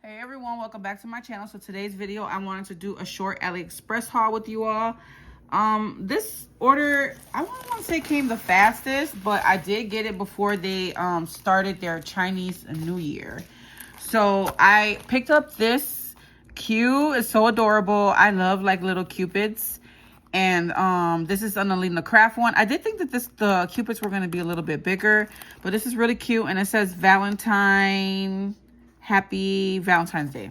Hey everyone, welcome back to my channel. So today's video, I wanted to do a short Aliexpress haul with you all. This order, I wouldn't want to say came the fastest, but I did get it before they started their Chinese New Year. So I picked up this Q. It's so adorable. I love like little Cupids. And this is an Alina Craft one. I did think that the Cupids were going to be a little bit bigger, but this is really cute. And it says Happy Valentine's Day.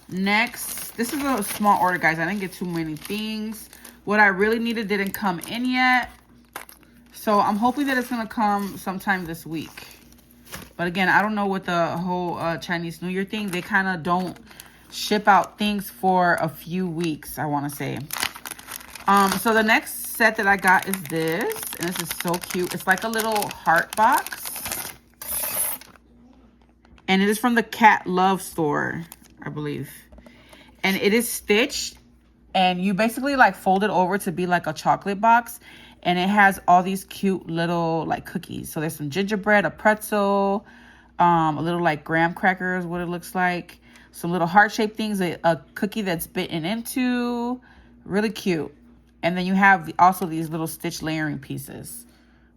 Next, this is a small order, guys. I didn't get too many things. What I really needed didn't come in yet. So I'm hoping that it's going to come sometime this week. But again, I don't know what the whole Chinese New Year thing. They kind of don't ship out things for a few weeks, I want to say. So the next set that I got is this. And this is so cute. It's like a little heart box. And it is from the Cat Love store, I believe. And it is stitched. And you basically like fold it over to be like a chocolate box. And it has all these cute little like cookies. So there's some gingerbread, a pretzel, a little like graham crackers, what it looks like. Some little heart-shaped things, a cookie that's bitten into. Really cute. And then you have also these little stitch layering pieces.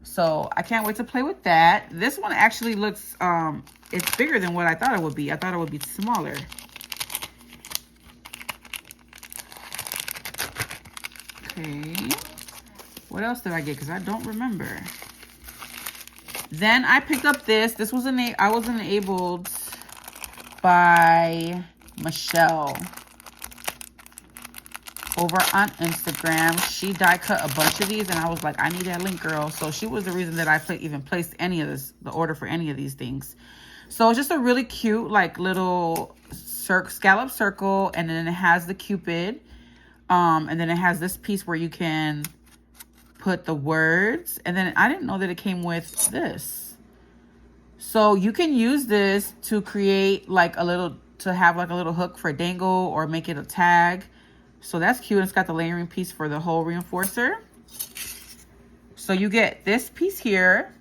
So I can't wait to play with that. This one actually looks, it's bigger than what I thought it would be. I thought it would be smaller. Okay. What else did I get? Because I don't remember. Then I picked up this. This was I was enabled by Michelle over on Instagram. She die cut a bunch of these and I was like, I need that link, girl. So she was the reason that I even placed any of this, the order for any of these things. So it's just a really cute like little scallop circle, and then it has the Cupid, and then it has this piece where you can put the words, and then I didn't know that it came with this. So you can use this to create like to have like a little hook for dangle or make it a tag. So that's cute. It's got the layering piece for the whole reinforcer. So you get this piece here.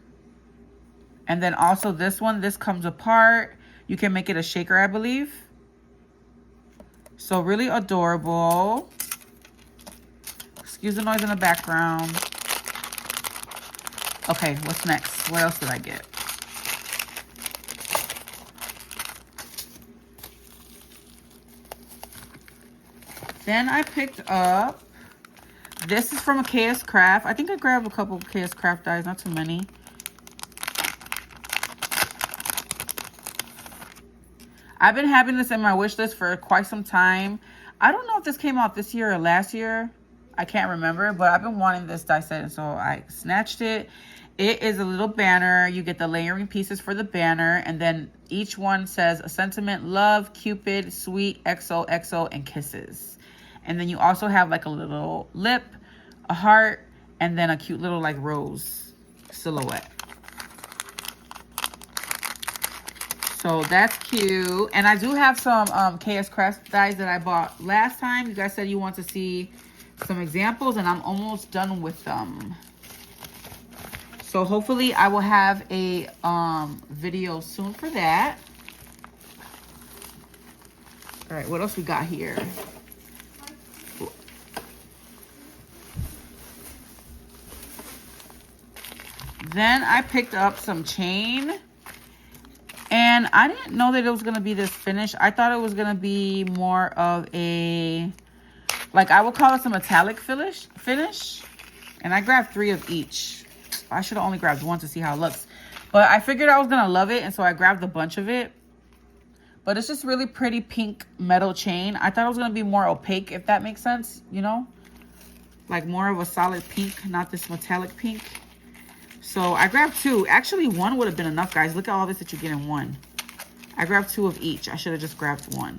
And then also this one, this comes apart. You can make it a shaker, I believe. So really adorable. Excuse the noise in the background. Okay, what's next? What else did I get? Then I picked up, this is from a KS Craft. I think I grabbed a couple of KS Craft dies, not too many. I've been having this in my wish list for quite some time. I don't know if this came out this year or last year. I can't remember, but I've been wanting this die set, and so I snatched it. It is a little banner. You get the layering pieces for the banner, and then each one says a sentiment, love, Cupid, sweet, XOXO, and kisses. And then you also have like a little lip, a heart, and then a cute little like rose silhouette. So that's cute. And I do have some KS Craft dies that I bought last time. You guys said you want to see some examples, and I'm almost done with them. So hopefully I will have a video soon for that. All right, what else we got here? Then I picked up some chain, and I didn't know that it was going to be this finish. I thought it was going to be more of a, like I would call it a metallic finish. And I grabbed 3 of each. I should have only grabbed 1 to see how it looks. But I figured I was going to love it, and so I grabbed a bunch of it. But it's just really pretty pink metal chain. I thought it was going to be more opaque, if that makes sense, you know? Like more of a solid pink, not this metallic pink. So I grabbed 2. Actually, 1 would have been enough, guys. Look at all this that you get in 1. I grabbed 2 of each. I should have just grabbed 1.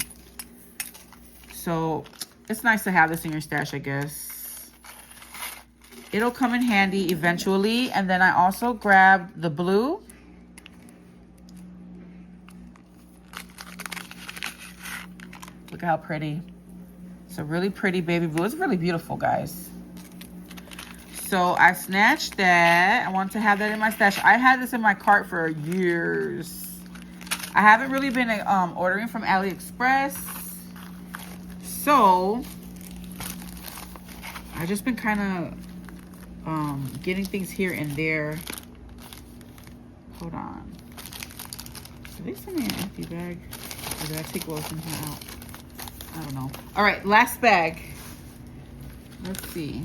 So it's nice to have this in your stash, I guess. It'll come in handy eventually. And then I also grabbed the blue. Look at how pretty. It's a really pretty baby blue. It's really beautiful, guys. So I snatched that. I want to have that in my stash. I had this in my cart for years. I haven't really been ordering from AliExpress, so I've just been kind of getting things here and there. Hold on. Did they send me an empty bag? Or did I take lotion out? I don't know. All right, last bag. Let's see.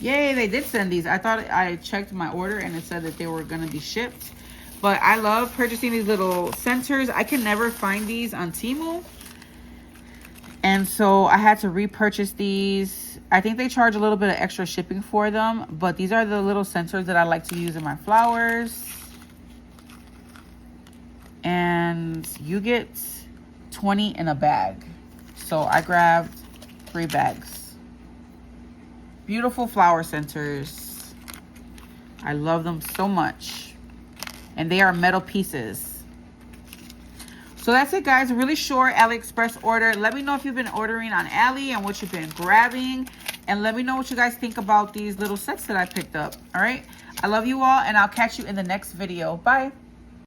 Yay, they did send these. I thought I checked my order and it said that they were going to be shipped. But I love purchasing these little centers. I can never find these on Temu. And so I had to repurchase these. I think they charge a little bit of extra shipping for them. But these are the little centers that I like to use in my flowers. And you get 20 in a bag. So I grabbed 3 bags. Beautiful flower centers. I love them so much. And they are metal pieces. So that's it, guys. Really short AliExpress order. Let me know if you've been ordering on Ali and what you've been grabbing. And let me know what you guys think about these little sets that I picked up. All right. I love you all, and I'll catch you in the next video. Bye.